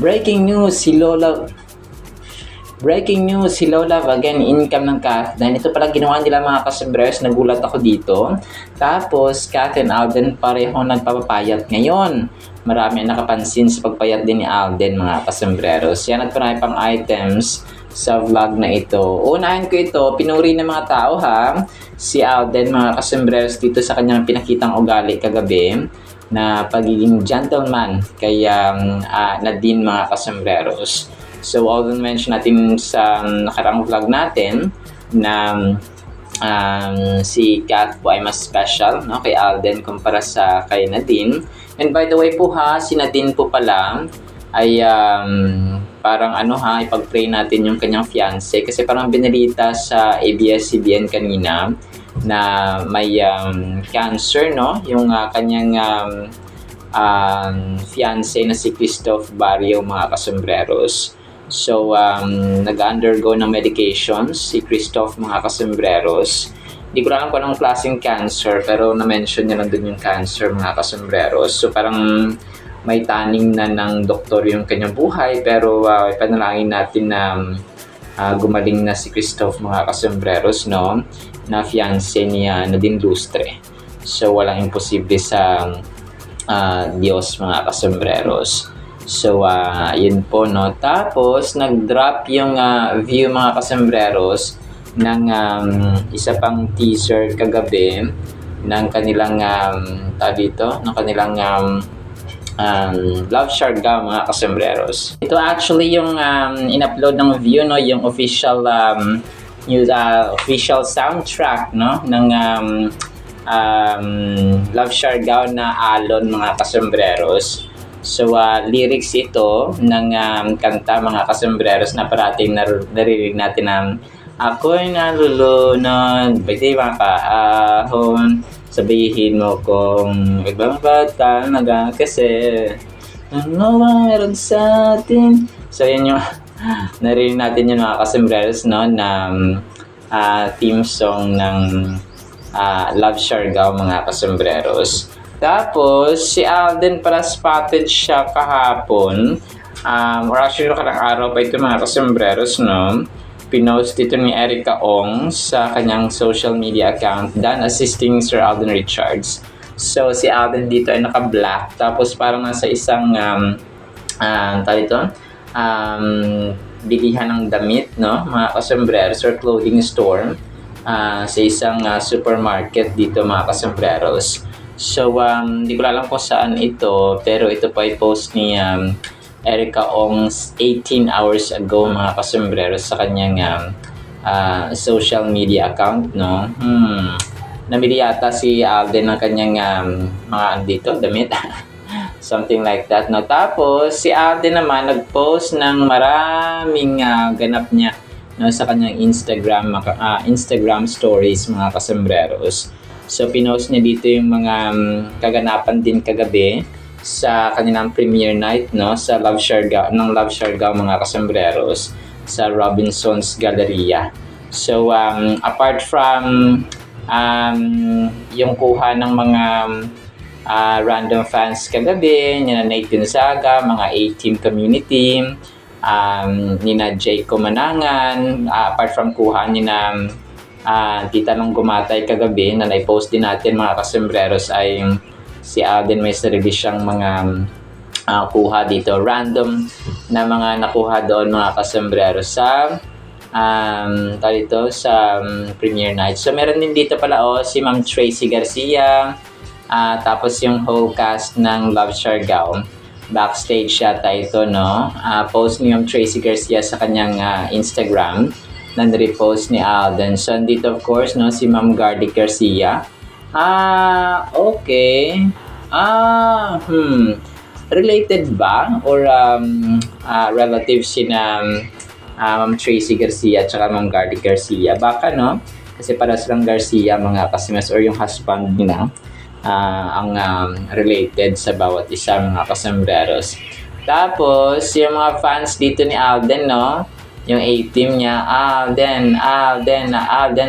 Breaking news, si Lola again, income ng Kath. Dahil ito pala ginawa nila mga kasembreros, nagulat ako dito. Tapos, Kath and Alden pareho nagpapapayat ngayon. Marami ang nakapansin sa pagpayat din ni Alden mga kasembreros. Yan at marami pang items sa vlog na ito. Unahin ko ito, pinuri ng mga tao ha. Si Alden mga kasembreros dito sa kanyang pinakitang ugali kagabi na pagiging gentleman kay Nadine mga kasembreros. So, although mention natin sa nakaraang vlog natin na si Kath po ay mas special no, kay Alden kumpara sa kay Nadine. And by the way po ha, si Nadine po pala ay parang ipag-pray natin yung kanyang fiancé kasi parang binalita sa ABS-CBN kanina na may cancer no, yung kanyang fiancé na si Christoph Barrio mga kasembreros. So, nag-undergo ng medications si Christoph mga kasembreros. Hindi ko alam kung anong klaseng cancer pero na-mention niya lang dun yung cancer mga kasembreros. So, parang may taning na ng doktor yung kanyang buhay pero ipanalangin natin na gumaling na si Christoph mga kasembreros no, na fiancé niya Nadine Lustre. So, walang imposible sa Diyos mga kasembreros. So, yun po, no. Tapos, nag-drop yung view mga kasembreros ng isa pang teaser kagabi ng kanilang ng kanilang Love Siargao mga kasembreros. Ito actually yung in-upload ng view, no, yung official official soundtrack, no, ng Love Siargao na alon mga kasembreros. So, lyrics ito ng kanta mga kasembreros na parating naririnig natin ng ako'y nalulunod, pwede makaahon, sabihin mo kung ibang bata kasi ano ba meron sa atin. So, yan yung naririnig natin yung mga kasembreros no, na theme song ng Love Siargao mga kasembreros. Tapos, si Alden pala spotted siya kahapon. Or actually, karang araw pa ito mga kasembreros, no? Pinost ito ni Erica Ong sa kanyang social media account, done assisting Sir Alden Richards. So, si Alden dito ay naka-black. Tapos, parang nasa isang, bilihan ng damit, no? Mga kasembreros or clothing store sa isang supermarket dito mga kasembreros. So, hindi ko alam kung saan ito, pero ito pa i-post ni Erica Ong 18 hours ago mga kasembreros sa kanyang social media account, no? Namili yata si Alden ng kanyang mga damit. Something like that, no? Tapos, si Alden naman nag-post ng maraming ganap niya no, sa kanyang Instagram stories mga kasembreros. So, pinost niya dito yung mga kaganapan din kagabi sa kanilang premiere night, no, sa Love Siargao mga kasembreros sa Robinson's Galleria. So, apart from yung kuha ng mga random fans kagabi, nina Nate Gonzaga, mga A-Team community, nina Jayco Manangan, apart from kuha nina Tita nung gumatay kagabi na na-post din natin mga kasembreros ay si Alden may sarili siyang mga kuha dito, random na mga nakuha doon mga kasembreros sa sa premiere night. So meron din dito pala si Ma'am Tracy Garcia, tapos yung whole cast ng Love Siargao. Backstage yata ito, no? Post ni Ma'am Tracy Garcia sa kanyang Instagram na repost ni Alden. So, dito of course, no, si Ma'am Gardy Garcia. Okay. Related ba? Or relative sina Ma'am Tracy Garcia at saka Ma'am Gardy Garcia? Baka, no? Kasi para silang Garcia, mga kasimas, or yung husband nila, ang related sa bawat isa, mga kasembreros. Tapos, yung mga fans dito ni Alden, no? Yung A-Team niya, Alden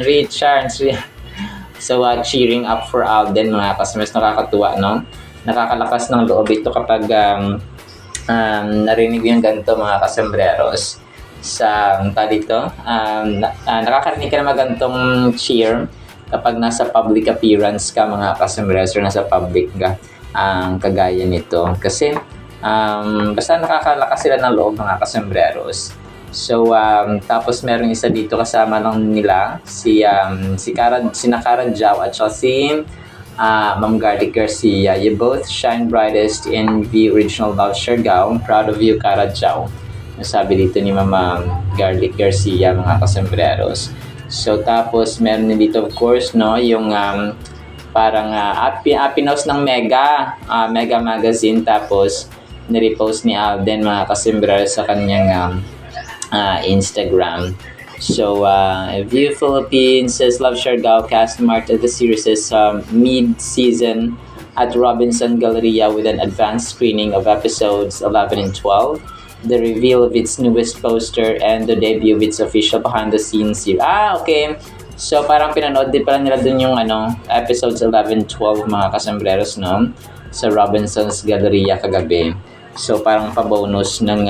Richards. So, cheering up for Alden, mga customers. Nakakatuwa, no? Nakakalakas ng loob ito kapag narinig yung ganito mga kasembreros. Sa dito, nakakarinig ka na magantong cheer kapag nasa public appearance ka mga kasembreros or nasa public ka, kagaya nito. Kasi basta nakakalakas sila ng loob mga kasembreros. So, tapos meron isa dito kasama lang nila, sina Kara Jao at saka si Ma'am Garlic Garcia. You both shine brightest in the original Love Siargao. Proud of you, Kara Jao. Sabi dito ni Ma'am Garlic Garcia, mga kasembreros. So, tapos meron din dito, of course, no, yung parang pinost ng Mega Magazine, tapos nirepost ni Alden, mga kasembreros, sa kanyang Instagram. So, View Philippines says Love Siargao cast marked the series' mid-season at Robinson Galleria with an advanced screening of episodes 11 and 12, the reveal of its newest poster, and the debut of its official behind-the-scenes series. Okay. So, parang pinanood din pala nila dun yung episodes 11, 12, mga kasembreros, no? Sa Robinson's Galleria kagabi. So, parang pa-bonus ng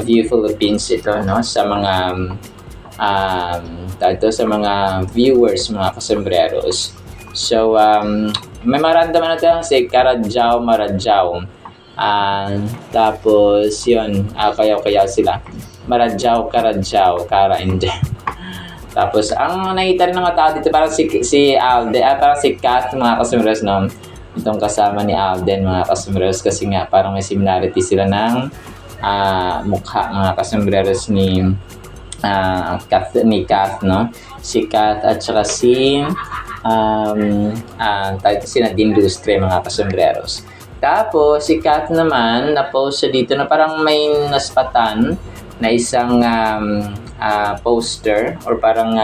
View Philippines ito, no? Sa mga sa mga viewers, mga kasembreros. So, may maramdaman natin si Kara Jao Marajao. Tapos yun, kayaw sila. Marajao, Karajao, Kara, hindi. Tapos ang nakita rin ng mga tao dito parang si Alden, parang si Kath, mga kasembreros, no? Itong kasama ni Alden, mga kasembreros, kasi nga parang may similarity sila ng mukha, mga kasembreros ni Kath, no? Si Kath at saka si Nadine Lustre, mga kasembreros. Tapos, si Kath naman, na-post siya dito na parang may naspatan na isang poster or parang,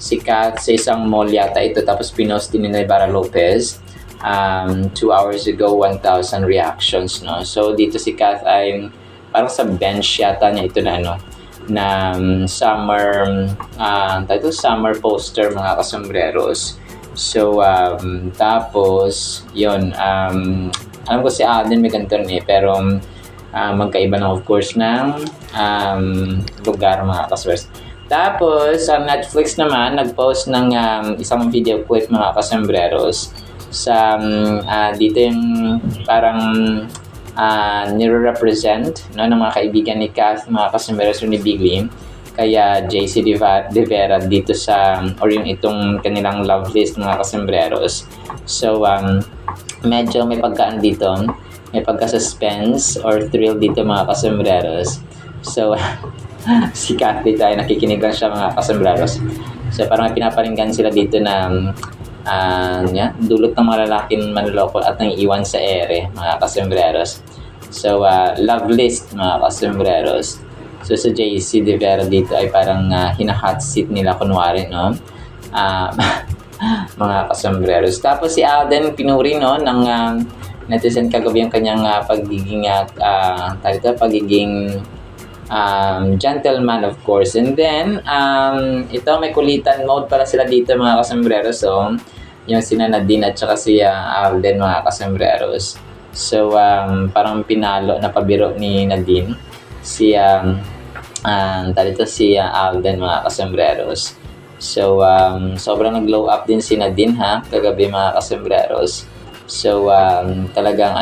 si Kath sa isang mall yata ito. Tapos, pinost din ni Naibara Lopez 2 hours ago, 1,000 reactions, no? So, dito si Kath ay parang sa bench yata niya ito na summer poster, mga kasembreros. So, tapos, yun, alam ko si Alden may ganito rin pero magkaiba na of course ng lugar, mga kasembreros. Tapos, ang Netflix naman, nag-post ng isang video clip, mga kasembreros, sa dito yung parang nire-represent, no, ng mga kaibigan ni Kath, mga kasembreros, ni Bigly, kaya JC De Vera dito sa, or yung itong kanilang love list, mga kasembreros. So, medyo may pagkaan dito, may pagka-suspense or thrill dito, mga kasembreros. So, si Kath dito ay nakikinig lang siya, mga kasembreros. So, parang may pinaparinggan sila dito na dulot ng mga lalaking manloloko at nang iwan sa ere, mga kasembreros. So, love list, mga kasembreros. So, sa JC De Vera dito ay parang hina-hot seat nila, kunwari, no? Mga kasembreros. Tapos si Alden pinuri, no, ng netizen kagabi ang kanyang pagiging gentleman, of course. And then, ito may kulitan mode pala sila dito, mga kasembreros. So, yung sina Nadine at saka si Alden, mga kasembreros. So, parang pinalo na pabiro ni Nadine si Alden, mga kasembreros. So, sobrang nag-glow up din si Nadine, kagabi, mga kasembreros. So, talagang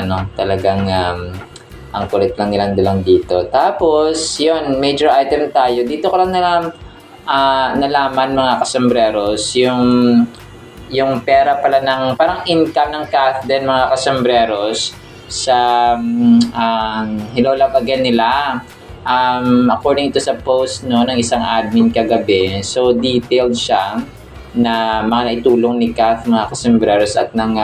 ang kulit lang nilang dito. Tapos, yun, major item tayo. Dito ko lang nalaman, mga kasembreros, yung pera pala ng, parang income ng Kath din, mga kasembreros, sa Hello Love Again nila. According to sa post, no, ng isang admin kagabi, so detailed siya na mga naitulong ni Kath, mga kasembreros, at ng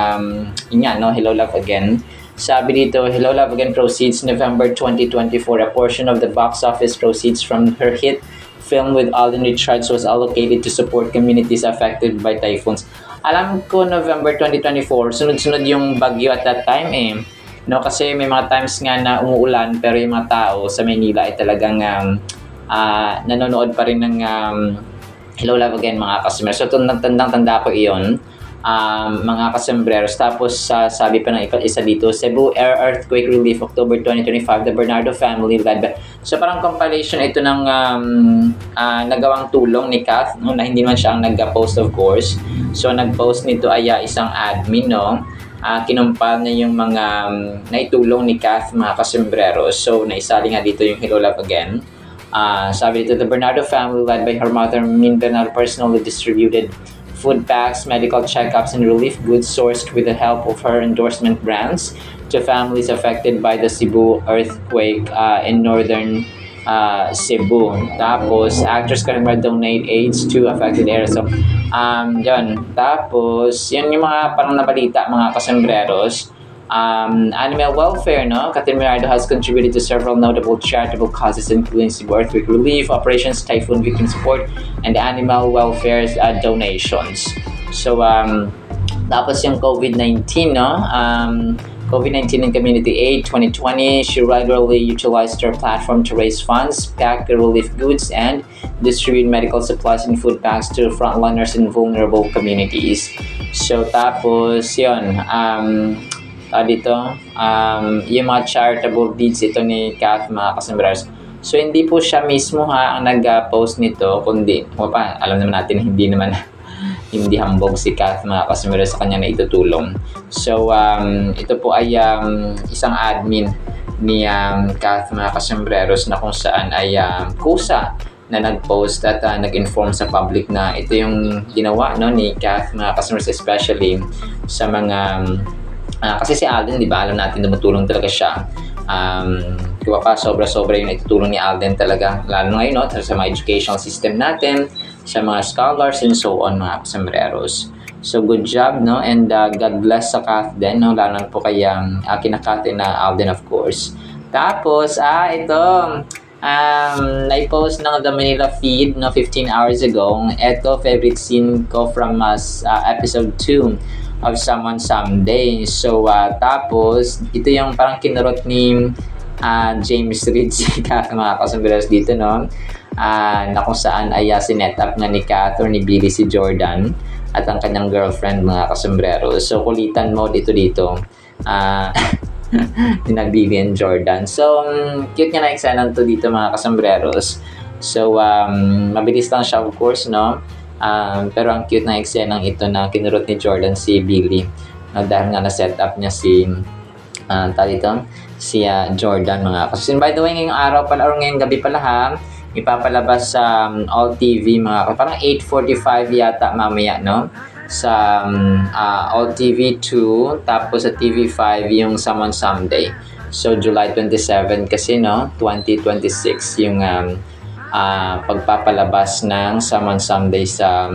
Hello Love Again. Sabi dito, Hello Love Again proceeds November 2024. A portion of the box office proceeds from her hit film with Alden Richards was allocated to support communities affected by typhoons. Alam ko November 2024, sunod-sunod yung bagyo at that time, no, kasi may mga times nga na umuulan pero yung mga tao sa Maynila ay talagang nanonood pa rin ng Hello Love Again, mga kasembreros. So tanda ko iyon. mga kasembreros. Tapos sabi pa ng isa dito, Cebu Air Earthquake Relief October 2025, the Bernardo family led by. So parang compilation ito ng nagawang tulong ni Kath, no, na hindi man siya ang nag-post of course. So nag-post nito ay isang admin, no. Kinumpal niya yung mga naitulong ni Kath, mga kasembreros. So naisali nga dito yung Hello Love Again. Sabi dito, the Bernardo family led by her mother Min Bernardo personally distributed food packs, medical checkups, and relief goods sourced with the help of her endorsement brands to families affected by the Cebu earthquake in northern Cebu. Tapos, actors can donate aids to affected areas. So, yun. Tapos, yun yung mga parang nabalita, mga kasembreros. Animal welfare, no? Catherine Bernardo has contributed to several notable charitable causes including Cebu earthquake relief, operations, typhoon victim support, and animal welfare donations. So, tapos yung COVID-19, no? COVID-19 and Community Aid 2020, she regularly utilized her platform to raise funds, pack relief goods, and distribute medical supplies and food packs to frontliners in vulnerable communities. So, tapos, yun, dito, yung mga charitable deeds ito ni Kath, mga kasembreros. So, hindi po siya mismo ang nag-post nito, kundi, alam naman natin, hindi hambog si Kath, mga kasembreros, sa kanya na itutulong. So, ito po ay isang admin ni Kath, mga kasembreros, na kung saan ay kusa na nag-post at nag-inform sa public na ito yung ginawa, no, ni Kath, mga kasembreros, especially sa mga kasi si Alden, di ba, alam natin tumutulong talaga siya. Diba pa, sobra-sobra yung itutulong ni Alden talaga, lalo ngayon, no, sa mga educational system natin, sa mga scholars and so on, mga kasembreros. So, good job, no, and God bless sa Kath din, no, lalo na po kay kinakath na Alden, of course. Tapos, ito, na-post ng The Manila Feed, no, 15 hours ago. Ito, favorite scene ko from episode 2 of Someone Someday. So, tapos, ito yung parang kinurot ni James Reid, si Kath, mga kasembreros dito, no? Na kung saan ay sinet up nga ni Kath or ni Billy si Jordan at ang kanyang girlfriend, mga kasembreros. So, kulitan mode ito dito. Ni Billy and Jordan. So, cute nga na eksena to dito, mga kasembreros. So, mabilis lang siya, of course, no? Pero ang cute na eksenang ito na kinurot ni Jordan si Billy, dahil nga na-set up niya si Jordan, mga kasi. By the way, ngayong araw pala or ngayong gabi pala ipapalabas sa All TV, mga parang 8:45 yata mamaya, no, sa All TV 2, tapos sa TV5 yung Someone Someday. So July 27 kasi, no, 2026 yung pagpapalabas ng Someone Someday sa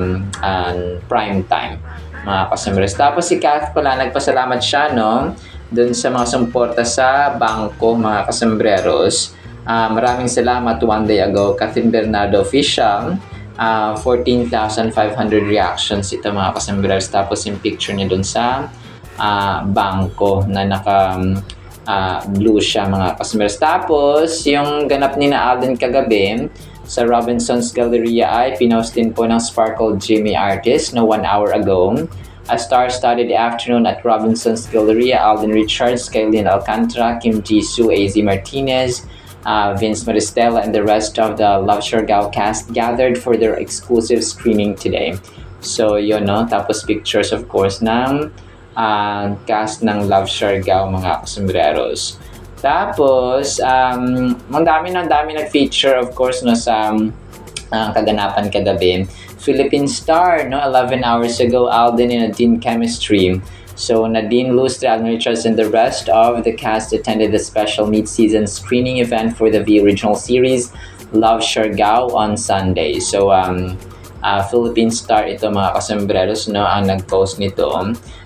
prime time, mga kasembreros. Tapos si Kath pala, nagpasalamat siya, no, dun sa mga sumporta sa bangko, mga kasembreros. Maraming salamat one day ago, Catherine Bernardo Official. 14,500 reactions ito, mga kasembreros. Tapos yung picture niya dun sa bangko na naka blue siya, mga kasembreros. Tapos yung ganap ni na Alden kagabi sa Robinson's Galleria ay pinost din po ng Sparkle Jimmy Artist, no, 1 hour ago. A star-studded afternoon at Robinson's Galleria. Alden Richards, Kaylin Alcantara, Kim Jisoo, AZ Martinez, Vince Maristella, and the rest of the Love Siargao cast gathered for their exclusive screening today. So, yun, no? Tapos pictures, of course, ng cast ng Love Siargao, mga kasembreros. Tapos, ang dami nag-feature, of course, no, sa kaganapan kagabi. Philippine Star, no, 11 hours ago, Alden and Nadine Chemistry. So, Nadine Lustre, Alden Richards, and the rest of the cast attended the special mid-season screening event for the V original series, Love Siargao, on Sunday. So, Philippine Star ito, mga kasembreros, no, ang nag-post nito.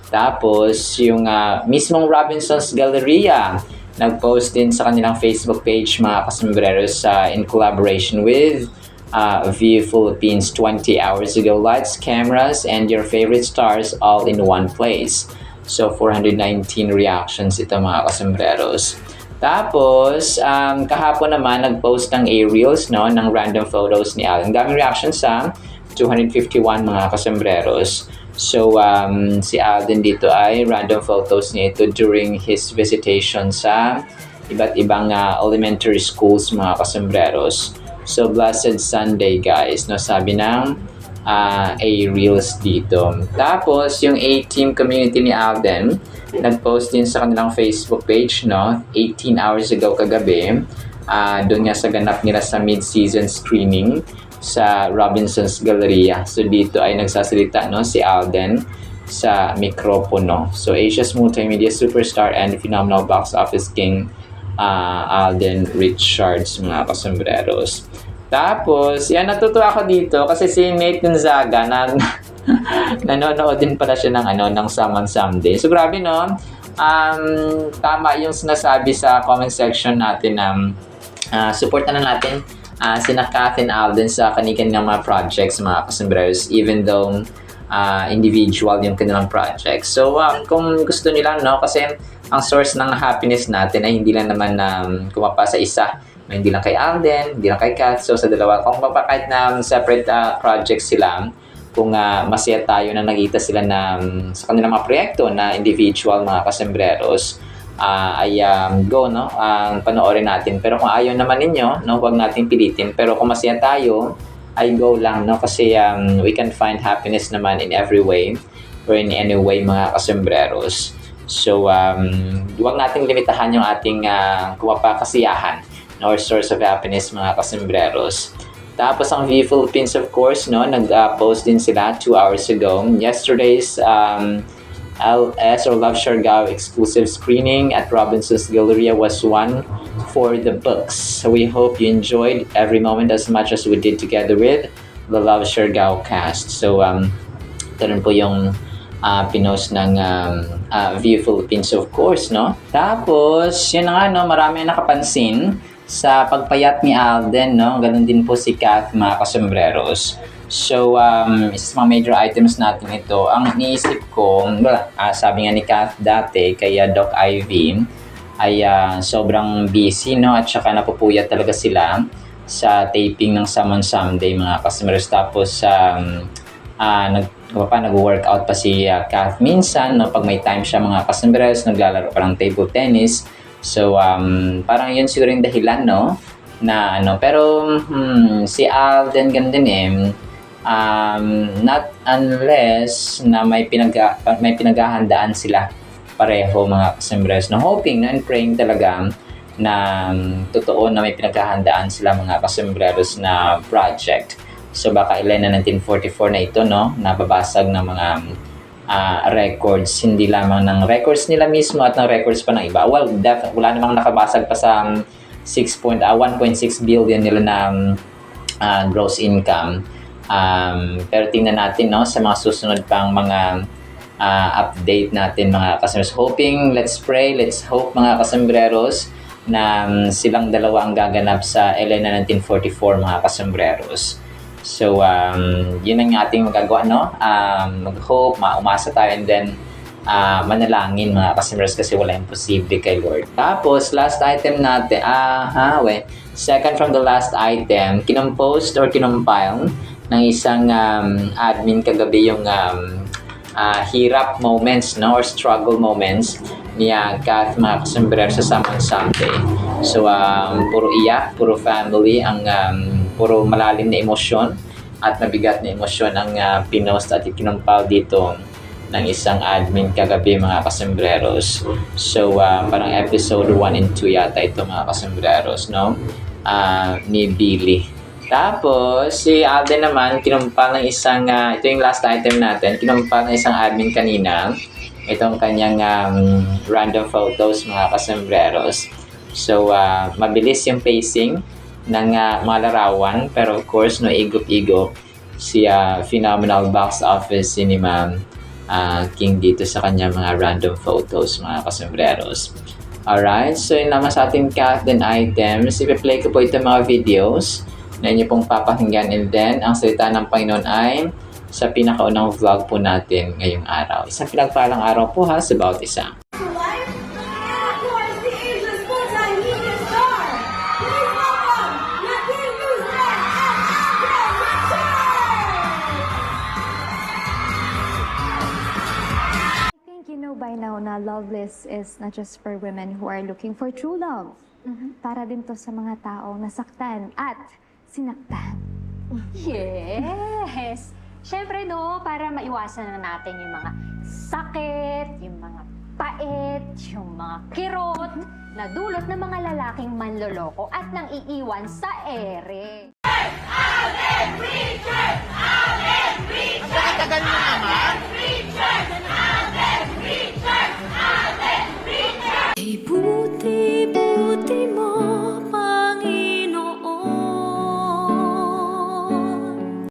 Tapos, yung mismong Robinson's Galleria, nag-post din sa kanilang Facebook page, mga kasembreros, in collaboration with View Philippines 20 hours ago. Lights, cameras, and your favorite stars all in one place. So, 419 reactions ito, mga kasembreros. Tapos, kahapon naman, nag-post ng aerials, no, ng random photos ni Alden. Daming reactions sa 251, mga kasembreros. So, si Alden dito ay random photos niya ito during his visitation sa iba't ibang elementary schools, mga kasembreros. So, Blessed Sunday, guys, no? Sabi ng A-Reels dito. Tapos, yung A-Team community ni Alden, nag-post din sa kanilang Facebook page, no? 18 hours ago kagabi. Doon nga sa ganap nila sa mid-season screening sa Robinson's Galleria. So dito ay nagsasalita, no, si Alden sa mikropono. So Asia's multimedia superstar and phenomenal box office king, Alden Richards, mga kasembreros. Tapos, yan, natutuwa ako dito kasi si Nate Gonzaga na nanonood din pala siya ng Someone Someday. So grabe, no? Tama yung sinasabi sa comment section natin na supportan na natin sina Kath and Alden sa kanilang mga projects, mga kasembreros, even though individual yung kanilang projects. So, kung gusto nila, no, kasi ang source ng happiness natin ay hindi lang naman kumapa sa isa. Hindi lang kay Alden, hindi lang kay Kath. So, sa dalawa, kung kahit na separate projects sila, kung masaya tayo na nakita sila na sa kanilang mga proyekto na individual, mga kasembreros, ay go, no? Panoorin natin. Pero kung ayaw naman ninyo, no, huwag natin pilitin. Pero kung masaya tayo, ay go lang, no? Kasi we can find happiness naman in every way or in any way, mga kasembreros. So, huwag nating limitahan yung ating kasiyahan, no, or source of happiness, mga kasembreros. Tapos ang V Philippines, of course, no, nag-post din sila 2 hours ago. Yesterday's LS or Love Siargao exclusive screening at Robinson's Galleria was one for the books. So we hope you enjoyed every moment as much as we did together with the Love Siargao cast. So ito rin po yung pinost ng V Philippines, of course, no? Tapos, yun na nga, no, marami nakapansin sa pagpayat ni Alden, no? Ganun din po si Kath, mga kasembreros. So, isa sa mga major items natin ito, ang iniisip ko, sabi nga ni Kath dati, kay Doc Ivy, ay sobrang busy, no? At saka napupuyat talaga sila sa taping ng Someone Someday, mga kasembreros. Tapos, nag-workout pa si Kath minsan, no? Pag may time siya, mga kasembreros, naglalaro pa ng table tennis. So, parang yun siguro yung dahilan, no? Na pero si Alden ganun din not unless na may pinaghahandaan sila pareho, mga kasembreros, no? Hoping, no, and praying talaga na totoo na may pinaghahandaan sila, mga kasembreros, na project. So, baka Elena 1944 na ito, no? Nababasag ng mga records, hindi lamang ng records nila mismo at ng records pa ng iba. Well, wala namang nakabasag pa sa 1.6 billion nila na gross income. Pero tingnan natin, no, sa mga susunod pang mga update natin, mga kasembreros. Hoping, let's pray, let's hope, mga kasembreros, na silang dalawa ang gaganap sa Elena 1944, mga kasembreros. So, yun ang ating magagawa, no? Mag-hope, umasa tayo, and then manalangin, mga kasembreros, kasi wala imposible kay Lord. Tapos, last item natin, second from the last item, kinompost or kinompile ng isang admin kagabi yung hirap moments, no, or struggle moments ni Kath, mga kasembreros, sa Someone Someday. So, puro iyak, puro family, ang puro malalim na emosyon at mabigat na emosyon ang pinost at ikinumpal dito ng isang admin kagabi, mga kasembreros. So, parang episode 1 and 2 yata ito, mga kasembreros, no? Ni Billy. Tapos, si Alden naman, kinumpal ng isang, ito yung last item natin, kinumpal ng isang admin kanina, itong kanyang random photos, mga kasembreros. So, mabilis yung pacing ng mga larawan, pero of course, no, igop-igop si phenomenal box office ni Ma'am King dito sa kanya mga random photos, mga kasembreros. Alright, so yun naman sa ating Kath din items. Ipi-play ko po ito mga videos na inyo pong papakinggan, and then ang salita ng Panginoon ay sa pinakaunang vlog po natin ngayong araw. Isang pinagpalang araw po, ha, sa bawat isa. na Loveless is not just for women who are looking for true love. Para din to sa mga taong nasaktan at sinaktan. Yes! Siyempre, no, para maiwasan na natin yung mga sakit, yung mga pait, yung mga kirot, na dulot ng mga lalaking manloloko at nang iiwan sa ere. Ang tagal mo naman.